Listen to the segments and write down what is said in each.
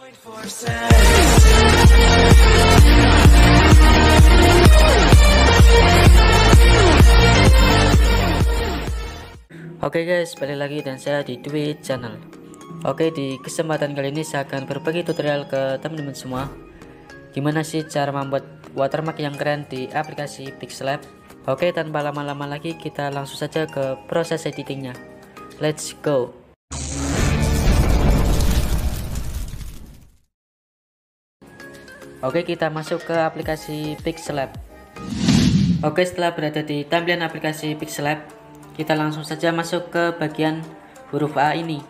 Oke guys, balik lagi dan saya di Dwi Channel. Oke, di kesempatan kali ini saya akan berbagi tutorial ke teman-teman semua. Gimana sih cara membuat watermark yang keren di aplikasi Pixlab. Oke, tanpa lama-lama lagi kita langsung saja ke proses editingnya. Let's go. Oke, kita masuk ke aplikasi Pixlab. Oke, setelah berada di tampilan aplikasi Pixlab, kita langsung saja masuk ke bagian huruf A ini.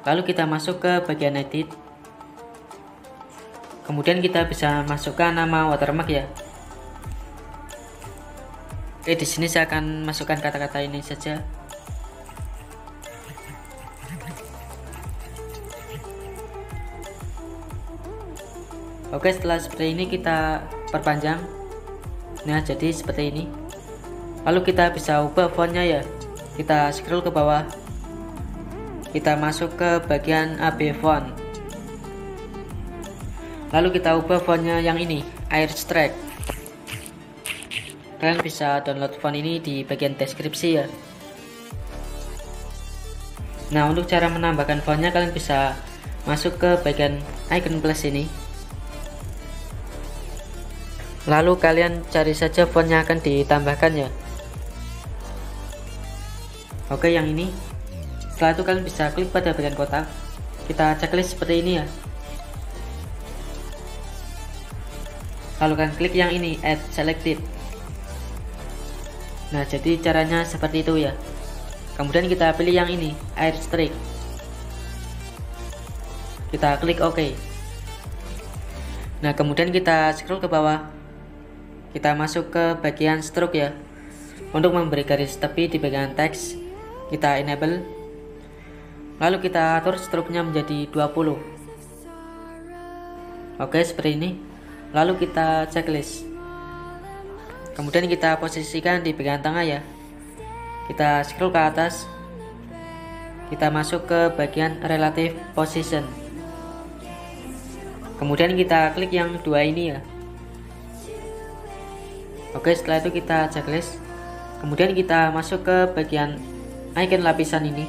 Lalu kita masuk ke bagian edit. Kemudian kita bisa masukkan nama watermark ya. Oke, di sini saya akan masukkan kata-kata ini saja. Oke, setelah seperti ini kita perpanjang. Nah, jadi seperti ini. Lalu kita bisa ubah fontnya ya. Kita scroll ke bawah. Kita masuk ke bagian AB font. Lalu kita ubah fontnya yang ini, Airstrike. Kalian bisa download font ini di bagian deskripsi ya. Nah, untuk cara menambahkan fontnya kalian bisa masuk ke bagian icon plus ini. Lalu kalian cari saja font yang akan ditambahkan ya. Oke, yang ini. Setelah itu kalian bisa klik pada bagian kotak. Kita checklist seperti ini ya. Lalu kalian klik yang ini, add selected. Nah, jadi caranya seperti itu ya. Kemudian kita pilih yang ini, Airstrike. Kita klik OK. Nah, kemudian kita scroll ke bawah. Kita masuk ke bagian stroke ya. Untuk memberi garis tepi di bagian teks, kita enable. Lalu kita atur stroke-nya menjadi 20. Oke, seperti ini. Lalu kita checklist. Kemudian kita posisikan di bagian tengah ya. Kita scroll ke atas. Kita masuk ke bagian relative position. Kemudian kita klik yang dua ini ya. Oke, setelah itu kita checklist. Kemudian kita masuk ke bagian icon lapisan ini.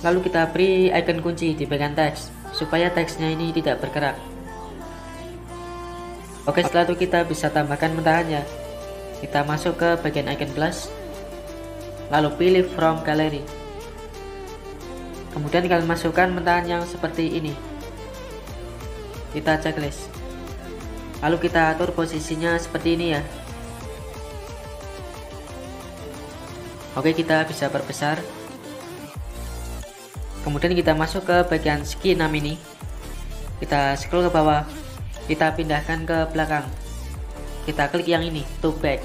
Lalu kita beri icon kunci di bagian teks supaya teksnya ini tidak bergerak. Oke, setelah itu kita bisa tambahkan mentahannya. Kita masuk ke bagian icon plus. Lalu pilih from gallery. Kemudian kalian masukkan mentahan yang seperti ini. Kita checklist. Lalu kita atur posisinya seperti ini ya. Oke, kita bisa perbesar. Kemudian kita masuk ke bagian segi 6 ini. Kita scroll ke bawah. Kita pindahkan ke belakang. Kita klik yang ini, to back.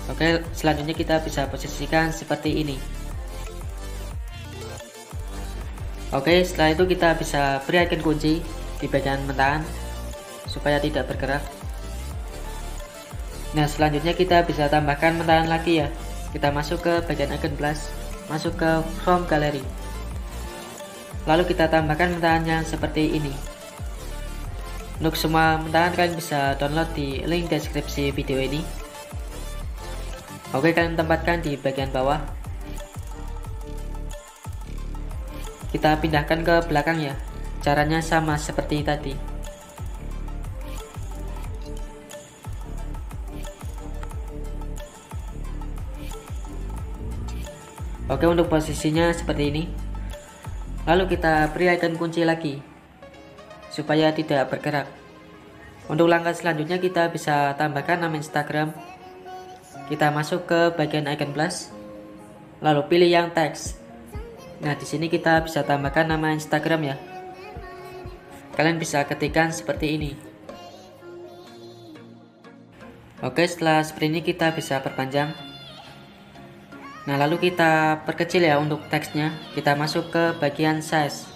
Oke, selanjutnya kita bisa posisikan seperti ini. Oke, setelah itu kita bisa beri icon kunci di bagian mentahan supaya tidak bergerak. Nah, selanjutnya kita bisa tambahkan mentahan lagi ya. Kita masuk ke bagian icon plus, masuk ke from gallery. Lalu kita tambahkan mentahan yang seperti ini. Untuk semua mentahan kalian bisa download di link deskripsi video ini. Oke, kalian tempatkan di bagian bawah. Kita pindahkan ke belakang ya. Caranya sama seperti tadi. Oke, untuk posisinya seperti ini. Lalu kita beri icon kunci lagi supaya tidak bergerak. Untuk langkah selanjutnya kita bisa tambahkan nama Instagram. Kita masuk ke bagian icon plus. Lalu pilih yang teks. Nah, di sini kita bisa tambahkan nama Instagram ya. Kalian bisa ketikkan seperti ini. Oke, setelah seperti ini kita bisa perpanjang. Nah, lalu kita perkecil ya untuk teksnya. Kita masuk ke bagian size.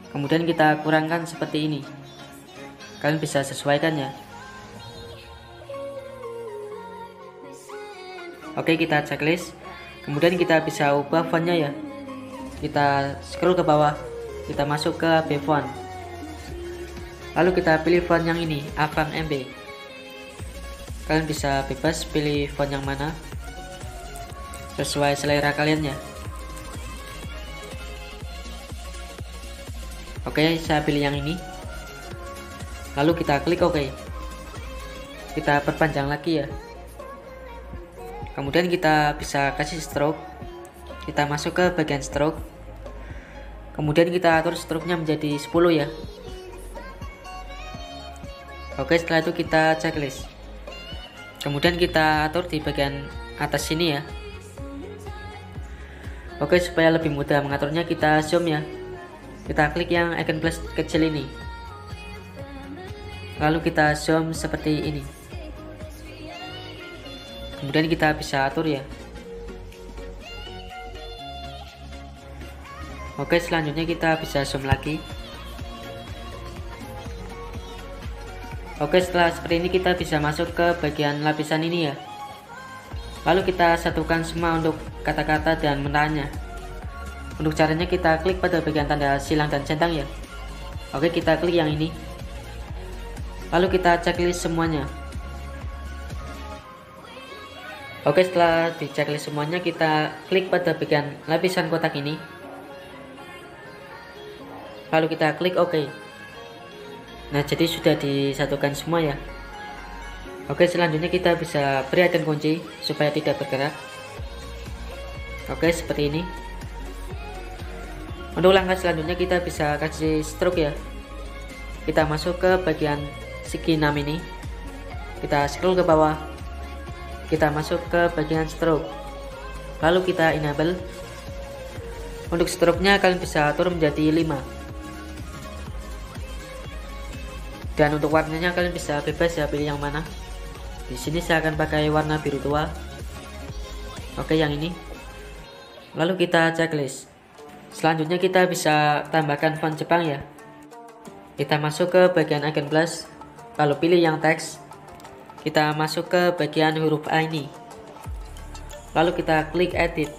Kemudian kita kurangkan seperti ini. Kalian bisa sesuaikan ya. Oke, kita checklist. Kemudian kita bisa ubah fontnya ya. Kita scroll ke bawah. kita masuk ke AB font. Lalu kita pilih font yang ini, Avang MB. Kalian bisa bebas pilih font yang mana sesuai selera kalian ya. Oke, saya pilih yang ini. Lalu kita klik OK. Kita perpanjang lagi ya. Kemudian kita bisa kasih stroke. Kita masuk ke bagian stroke. Kemudian kita atur stroke-nya menjadi 10 ya. Oke, setelah itu kita checklist. Kemudian kita atur di bagian atas sini ya. Oke, supaya lebih mudah mengaturnya kita zoom ya. Kita klik yang icon plus kecil ini. Lalu kita zoom seperti ini. Kemudian kita bisa atur ya. Oke, selanjutnya kita bisa zoom lagi. Oke, setelah seperti ini kita bisa masuk ke bagian lapisan ini ya. Lalu kita satukan semua untuk kata-kata dan menaranya. Untuk caranya kita klik pada bagian tanda silang dan centang ya. Oke, kita klik yang ini. Lalu kita checklist semuanya. Oke, setelah di checklist semuanya kita klik pada bagian lapisan kotak ini. Lalu kita klik OK. Nah, jadi sudah disatukan semua ya. Oke, selanjutnya kita bisa beri icon kunci supaya tidak bergerak. Oke, seperti ini. Untuk langkah selanjutnya kita bisa kasih stroke ya. Kita masuk ke bagian segi 6 ini. Kita scroll ke bawah. Kita masuk ke bagian stroke. Lalu kita enable. Untuk stroke-nya kalian bisa atur menjadi 5. Dan untuk warnanya kalian bisa bebas ya, pilih yang mana. Di sini saya akan pakai warna biru tua. Oke, yang ini. Lalu kita checklist. Selanjutnya kita bisa tambahkan font Jepang ya. Kita masuk ke bagian icon plus, lalu pilih yang teks. Kita masuk ke bagian huruf A ini. Lalu kita klik edit.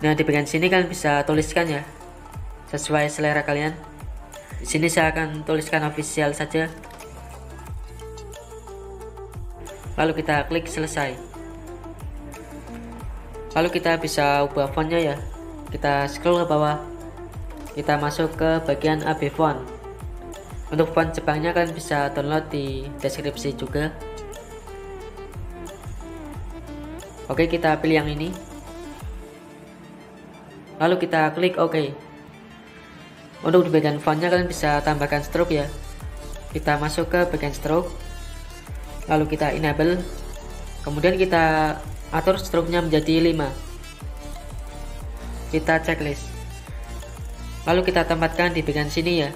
Nah, di bagian sini kalian bisa tuliskan ya, sesuai selera kalian. Di sini saya akan tuliskan official saja. Lalu kita klik selesai. Lalu kita bisa ubah fontnya ya. Kita scroll ke bawah. Kita masuk ke bagian AB font. Untuk font Jepangnya kalian bisa download di deskripsi juga. Oke, kita pilih yang ini. Lalu kita klik OK. Untuk di bagian fontnya kalian bisa tambahkan stroke ya. Kita masuk ke bagian stroke. Lalu kita enable. Kemudian kita atur stroke-nya menjadi 5. Kita checklist. Lalu kita tempatkan di bagian sini ya.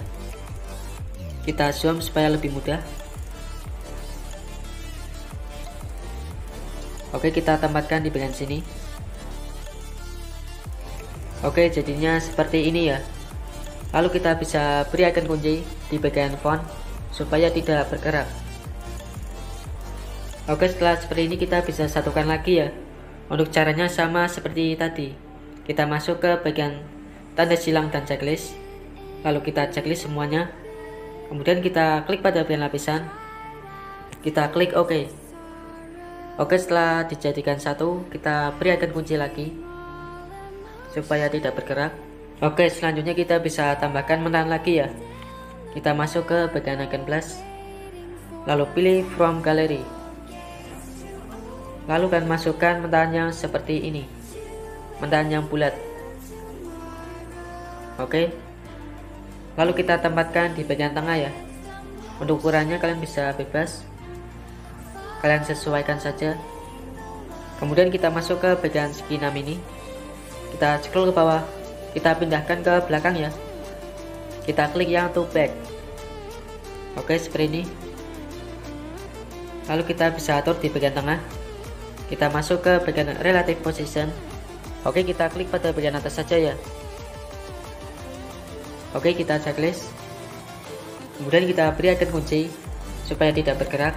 Kita zoom supaya lebih mudah. Oke, kita tempatkan di bagian sini. Oke, jadinya seperti ini ya. Lalu kita bisa beri icon kunci di bagian font supaya tidak bergerak. Oke, setelah seperti ini kita bisa satukan lagi ya. Untuk caranya sama seperti tadi. Kita masuk ke bagian tanda silang dan checklist. Lalu kita checklist semuanya. Kemudian kita klik pada bagian lapisan. Kita klik OK. Oke, setelah dijadikan satu, kita beri icon kunci lagi supaya tidak bergerak. Oke, selanjutnya kita bisa tambahkan menahan lagi ya. Kita masuk ke bagian icon plus, lalu pilih from gallery. Lalu kan masukkan mentahannya seperti ini, mentahan yang bulat. Oke, lalu kita tempatkan di bagian tengah ya. Untuk ukurannya kalian bisa bebas, kalian sesuaikan saja. Kemudian kita masuk ke bagian segi 6 ini. Kita scroll ke bawah. Kita pindahkan ke belakang ya. Kita klik yang to back. Oke, seperti ini. Lalu kita bisa atur di bagian tengah. Kita masuk ke bagian relative position. Oke, kita klik pada bagian atas saja ya. Oke, kita checklist. Kemudian kita beri icon kunci supaya tidak bergerak.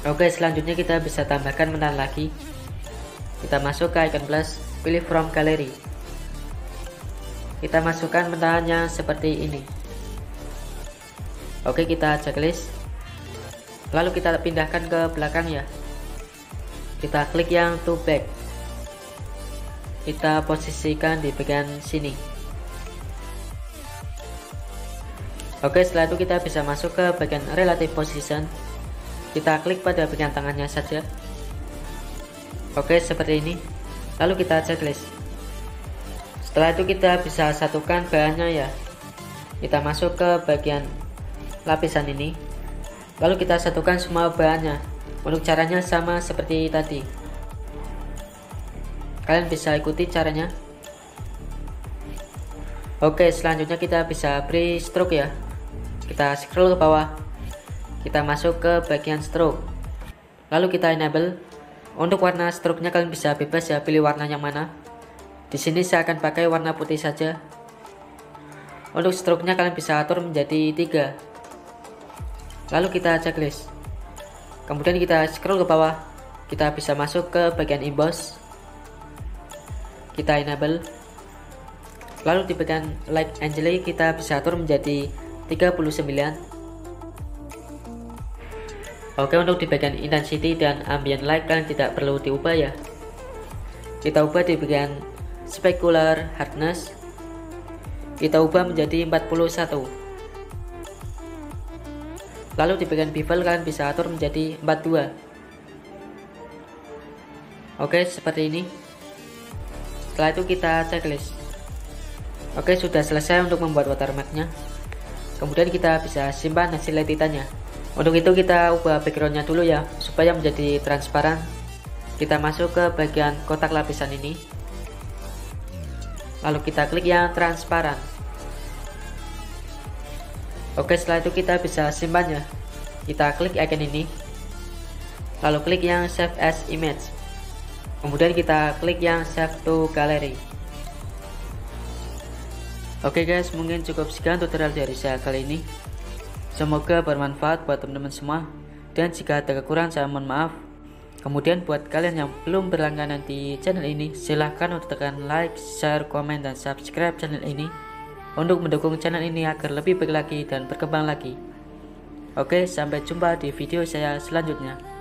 Oke, selanjutnya kita bisa tambahkan menahan lagi. Kita masuk ke icon plus, pilih from gallery. kita masukkan mentahannya seperti ini. Oke, kita checklist. Lalu kita pindahkan ke belakang ya. Kita klik yang to back. Kita posisikan di bagian sini. Oke, setelah itu kita bisa masuk ke bagian relative position. Kita klik pada bagian tangannya saja. Oke, seperti ini. Lalu kita checklist. Setelah itu kita bisa satukan bahannya ya. Kita masuk ke bagian lapisan ini. Lalu kita satukan semua bahannya. Untuk caranya sama seperti tadi. Kalian bisa ikuti caranya. Oke, selanjutnya kita bisa beri stroke ya. Kita scroll ke bawah. Kita masuk ke bagian stroke. Lalu kita enable. Untuk warna stroke-nya kalian bisa bebas ya, pilih warna yang mana. Di sini saya akan pakai warna putih saja. Untuk stroke-nya kalian bisa atur menjadi 3. Lalu kita checklist. Kemudian kita scroll ke bawah. Kita bisa masuk ke bagian emboss. Kita enable. Lalu di bagian light angle kita bisa atur menjadi 39. Oke, untuk di bagian intensity dan ambient light kalian tidak perlu diubah ya. Kita ubah di bagian specular hardness. Kita ubah menjadi 41. Lalu di bagian bevel kalian bisa atur menjadi 42. Oke, seperti ini. Setelah itu kita checklist. Oke, sudah selesai untuk membuat watermarknya. Kemudian kita bisa simpan hasil editannya. Untuk itu kita ubah backgroundnya dulu ya, supaya menjadi transparan. Kita masuk ke bagian kotak lapisan ini. Lalu kita klik yang transparan. Oke, setelah itu kita bisa simpan ya. Kita klik icon ini. Lalu klik yang save as image. Kemudian kita klik yang save to gallery. Oke guys, mungkin cukup sekian tutorial dari saya kali ini. Semoga bermanfaat buat teman-teman semua. Dan jika ada kekurangan saya mohon maaf. Kemudian buat kalian yang belum berlangganan di channel ini, silahkan untuk tekan like, share, komen, dan subscribe channel ini untuk mendukung channel ini agar lebih baik lagi dan berkembang lagi. Oke, sampai jumpa di video saya selanjutnya.